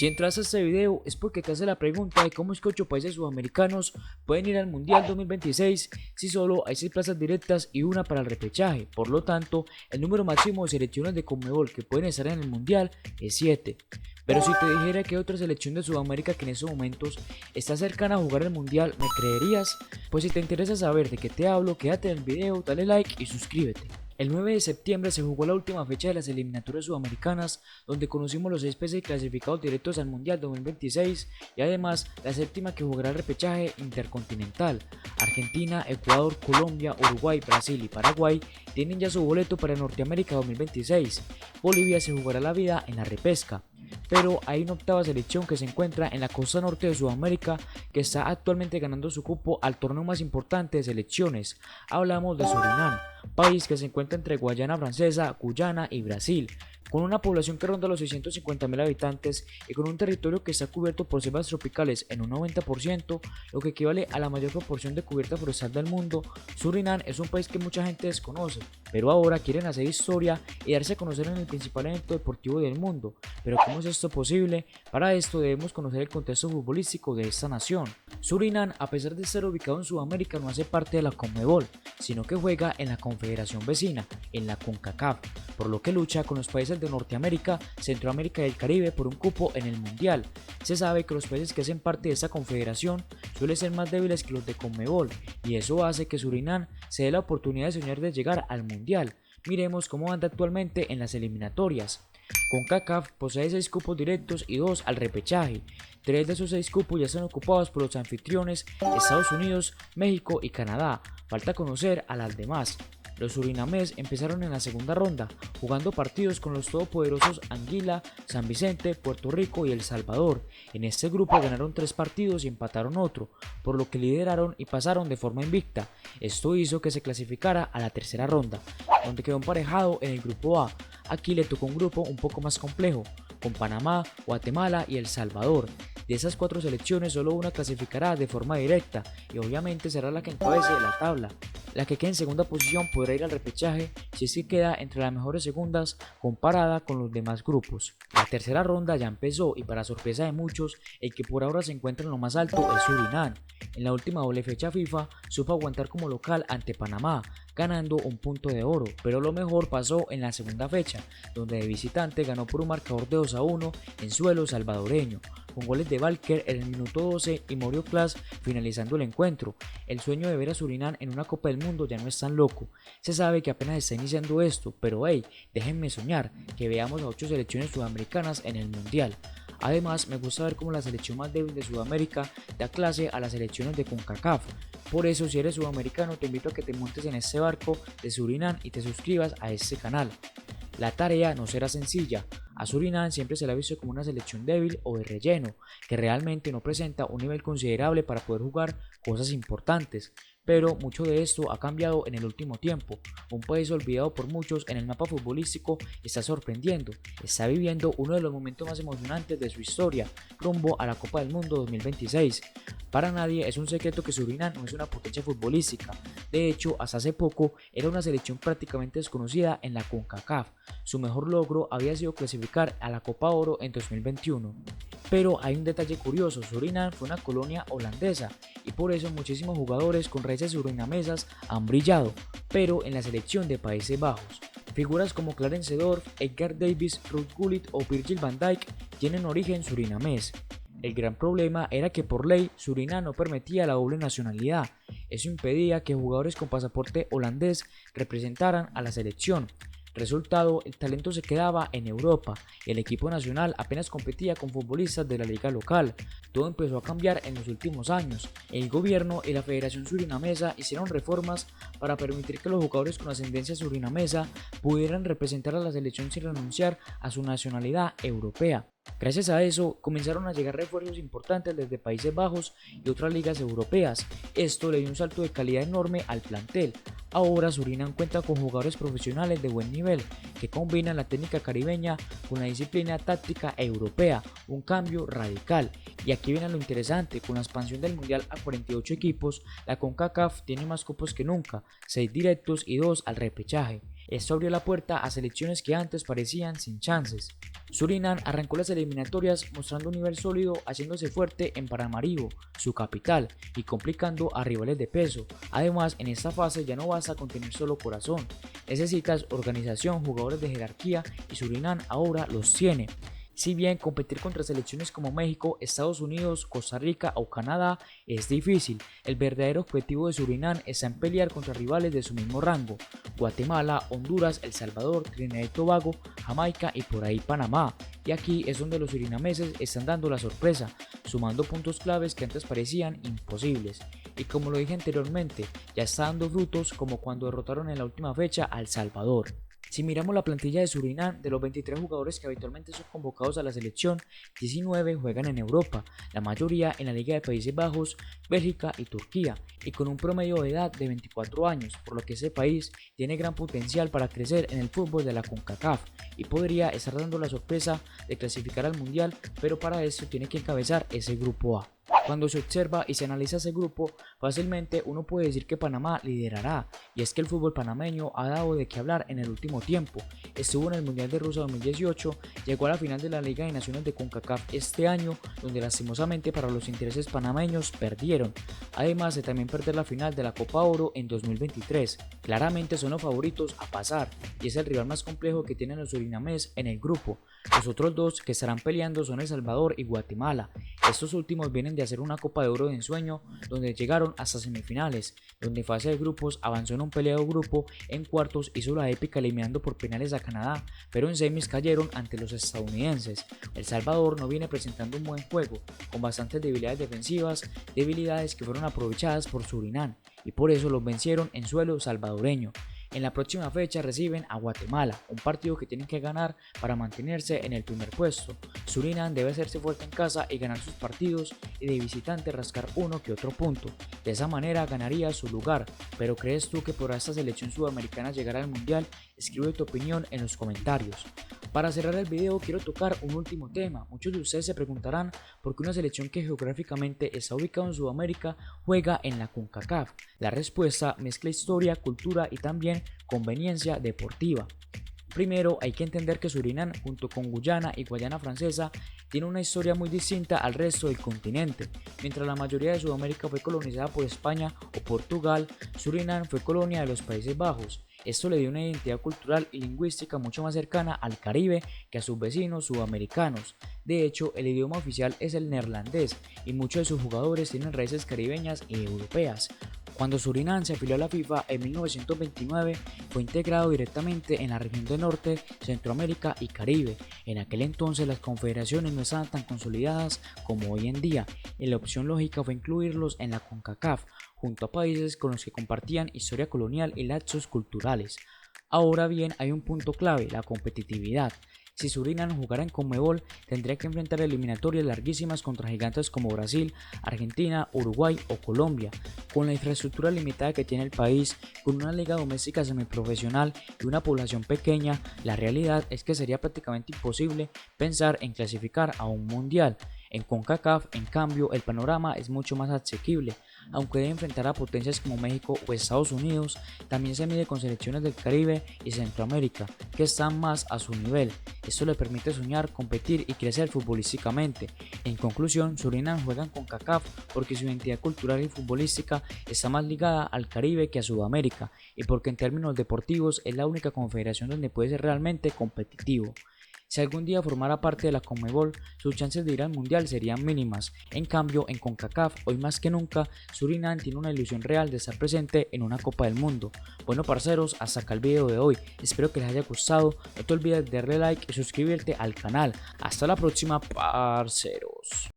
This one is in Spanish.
Si entras a este video es porque te hace la pregunta de cómo es que 8 países sudamericanos pueden ir al Mundial 2026 si solo hay 6 plazas directas y una para el repechaje. Por lo tanto, el número máximo de selecciones de Conmebol que pueden estar en el Mundial es 7. Pero si te dijera que hay otra selección de Sudamérica que en estos momentos está cercana a jugar el Mundial, ¿me creerías? Pues si te interesa saber de qué te hablo, quédate en el video, dale like y suscríbete. El 9 de septiembre se jugó la última fecha de las eliminatorias sudamericanas, donde conocimos los 6 países clasificados directos al Mundial 2026 y además la séptima que jugará el repechaje intercontinental. Argentina, Ecuador, Colombia, Uruguay, Brasil y Paraguay tienen ya su boleto para Norteamérica 2026. Bolivia se jugará la vida en la repesca. Pero hay una octava selección que se encuentra en la costa norte de Sudamérica que está actualmente ganando su cupo al torneo más importante de selecciones. Hablamos de Surinam, país que se encuentra entre Guayana Francesa, Guyana y Brasil, con una población que ronda los 650.000 habitantes y con un territorio que está cubierto por selvas tropicales en un 90%, lo que equivale a la mayor proporción de cubierta forestal del mundo. Surinam es un país que mucha gente desconoce, pero ahora quieren hacer historia y darse a conocer en el principal evento deportivo del mundo. Pero ¿cómo es esto posible? Para esto debemos conocer el contexto futbolístico de esta nación. Surinam, a pesar de estar ubicado en Sudamérica, no hace parte de la Conmebol, sino que juega en la confederación vecina, en la CONCACAF, por lo que lucha con los países de Norteamérica, Centroamérica y el Caribe por un cupo en el Mundial. Se sabe que los países que hacen parte de esta confederación suelen ser más débiles que los de Conmebol, y eso hace que Surinam se dé la oportunidad de soñar de llegar al Mundial. Miremos cómo anda actualmente en las eliminatorias. CONCACAF posee 6 cupos directos y 2 al repechaje. 3 de esos 6 cupos ya están ocupados por los anfitriones Estados Unidos, México y Canadá. Falta conocer a las demás. Los surinamés empezaron en la segunda ronda, jugando partidos con los todopoderosos Anguila, San Vicente, Puerto Rico y El Salvador. En este grupo ganaron 3 partidos y empataron otro, por lo que lideraron y pasaron de forma invicta. Esto hizo que se clasificara a la tercera ronda, donde quedó emparejado en el grupo A. Aquí le tocó un grupo un poco más complejo, con Panamá, Guatemala y El Salvador. De esas 4 selecciones solo una clasificará de forma directa y obviamente será la que encabece la tabla. La que quede en segunda posición podrá ir al repechaje si es que queda entre las mejores segundas comparada con los demás grupos. La tercera ronda ya empezó y para sorpresa de muchos, el que por ahora se encuentra en lo más alto es Surinam. En la última doble fecha FIFA supo aguantar como local ante Panamá, ganando un punto de oro, pero lo mejor pasó en la segunda fecha, donde de visitante ganó por un marcador de 2-1 en suelo salvadoreño, con goles de Valker en el minuto 12 y Mauricio Clas finalizando el encuentro. El sueño de ver a Surinam en una Copa del Mundo ya no es tan loco. Se sabe que apenas está iniciando esto, pero hey, déjenme soñar, que veamos a 8 selecciones sudamericanas en el Mundial. Además, me gusta ver cómo la selección más débil de Sudamérica da clase a las selecciones de CONCACAF. Por eso, si eres sudamericano, te invito a que te montes en este barco de Surinam y te suscribas a este canal. La tarea no será sencilla. A Surinam siempre se la ha visto como una selección débil o de relleno, que realmente no presenta un nivel considerable para poder jugar cosas importantes. Pero mucho de esto ha cambiado en el último tiempo. Un país olvidado por muchos en el mapa futbolístico está sorprendiendo. Está viviendo uno de los momentos más emocionantes de su historia, rumbo a la Copa del Mundo 2026. Para nadie es un secreto que Surinam no es una potencia futbolística. De hecho, hasta hace poco era una selección prácticamente desconocida en la CONCACAF. Su mejor logro había sido clasificar a la Copa Oro en 2021. Pero hay un detalle curioso, Surinam fue una colonia holandesa y por eso muchísimos jugadores con raíces surinamesas han brillado, pero en la selección de Países Bajos. Figuras como Clarence Seedorf, Edgar Davids, Ruud Gullit o Virgil van Dijk tienen origen surinamés. El gran problema era que por ley Surinam no permitía la doble nacionalidad. Eso impedía que jugadores con pasaporte holandés representaran a la selección. Resultado, el talento se quedaba en Europa y el equipo nacional apenas competía con futbolistas de la liga local. Todo empezó a cambiar en los últimos años. El gobierno y la Federación Surinamesa hicieron reformas para permitir que los jugadores con ascendencia surinamesa pudieran representar a la selección sin renunciar a su nacionalidad europea. Gracias a eso comenzaron a llegar refuerzos importantes desde Países Bajos y otras ligas europeas. Esto le dio un salto de calidad enorme al plantel. Ahora Surinam cuenta con jugadores profesionales de buen nivel que combinan la técnica caribeña con la disciplina táctica europea, un cambio radical. Y aquí viene lo interesante, con la expansión del Mundial a 48 equipos, la CONCACAF tiene más cupos que nunca, 6 directos y 2 al repechaje. Esto abrió la puerta a selecciones que antes parecían sin chances. Surinam arrancó las eliminatorias mostrando un nivel sólido, haciéndose fuerte en Paramaribo, su capital, y complicando a rivales de peso. Además, en esta fase ya no basta con tener solo corazón, necesitas organización, jugadores de jerarquía, y Surinam ahora los tiene. Si bien competir contra selecciones como México, Estados Unidos, Costa Rica o Canadá es difícil, el verdadero objetivo de Surinam está en pelear contra rivales de su mismo rango: Guatemala, Honduras, El Salvador, Trinidad y Tobago, Jamaica y por ahí Panamá. Y aquí es donde los surinameses están dando la sorpresa, sumando puntos claves que antes parecían imposibles. Y como lo dije anteriormente, ya está dando frutos, como cuando derrotaron en la última fecha a El Salvador. Si miramos la plantilla de Surinam, de los 23 jugadores que habitualmente son convocados a la selección, 19 juegan en Europa, la mayoría en la Liga de Países Bajos, Bélgica y Turquía, y con un promedio de edad de 24 años, por lo que ese país tiene gran potencial para crecer en el fútbol de la CONCACAF y podría estar dando la sorpresa de clasificar al Mundial, pero para eso tiene que encabezar ese grupo A. Cuando se observa y se analiza ese grupo, fácilmente uno puede decir que Panamá liderará, y es que el fútbol panameño ha dado de qué hablar en el último tiempo. Estuvo en el Mundial de Rusia 2018, llegó a la final de la Liga de Naciones de CONCACAF este año, donde lastimosamente para los intereses panameños perdieron, además de también perder la final de la Copa Oro en 2023. Claramente son los favoritos a pasar, y es el rival más complejo que tienen los surinamés en el grupo. Los otros dos que estarán peleando son El Salvador y Guatemala. Estos últimos vienen de hacer una Copa de Oro de ensueño, donde llegaron hasta semifinales, donde en fase de grupos avanzó en un peleado grupo, en cuartos hizo la épica eliminando por penales a Canadá, pero en semis cayeron ante los estadounidenses. El Salvador no viene presentando un buen juego, con bastantes debilidades defensivas, debilidades que fueron aprovechadas por Surinam, y por eso los vencieron en suelo salvadoreño. En la próxima fecha reciben a Guatemala, un partido que tienen que ganar para mantenerse en el primer puesto. Surinam debe hacerse fuerte en casa y ganar sus partidos, y de visitante rascar uno que otro punto. De esa manera ganaría su lugar. ¿Pero crees tú que podrá esta selección sudamericana llegar al Mundial? Escribe tu opinión en los comentarios. Para cerrar el video quiero tocar un último tema. Muchos de ustedes se preguntarán por qué una selección que geográficamente está ubicada en Sudamérica juega en la CONCACAF. La respuesta mezcla historia, cultura y también conveniencia deportiva. Primero hay que entender que Surinam, junto con Guyana y Guayana Francesa, tiene una historia muy distinta al resto del continente. Mientras la mayoría de Sudamérica fue colonizada por España o Portugal, Surinam fue colonia de los Países Bajos. Esto le dio una identidad cultural y lingüística mucho más cercana al Caribe que a sus vecinos sudamericanos. De hecho, el idioma oficial es el neerlandés y muchos de sus jugadores tienen raíces caribeñas y europeas. Cuando Surinam se afilió a la FIFA en 1929, fue integrado directamente en la región del norte, Centroamérica y Caribe. En aquel entonces las confederaciones no estaban tan consolidadas como hoy en día, y la opción lógica fue incluirlos en la CONCACAF, junto a países con los que compartían historia colonial y lazos culturales. Ahora bien, hay un punto clave: la competitividad. Si Surinam jugara en Conmebol, tendría que enfrentar eliminatorias larguísimas contra gigantes como Brasil, Argentina, Uruguay o Colombia. Con la infraestructura limitada que tiene el país, con una liga doméstica semiprofesional y una población pequeña, la realidad es que sería prácticamente imposible pensar en clasificar a un mundial. En CONCACAF, en cambio, el panorama es mucho más asequible. Aunque debe enfrentar a potencias como México o Estados Unidos, también se mide con selecciones del Caribe y Centroamérica, que están más a su nivel. Esto le permite soñar, competir y crecer futbolísticamente. En conclusión, Surinam juega en CONCACAF porque su identidad cultural y futbolística está más ligada al Caribe que a Sudamérica, y porque en términos deportivos es la única confederación donde puede ser realmente competitivo. Si algún día formara parte de la Conmebol, sus chances de ir al Mundial serían mínimas. En cambio, en CONCACAF, hoy más que nunca, Surinam tiene una ilusión real de estar presente en una Copa del Mundo. Bueno, parceros, hasta acá el video de hoy. Espero que les haya gustado. No te olvides de darle like y suscribirte al canal. Hasta la próxima, parceros.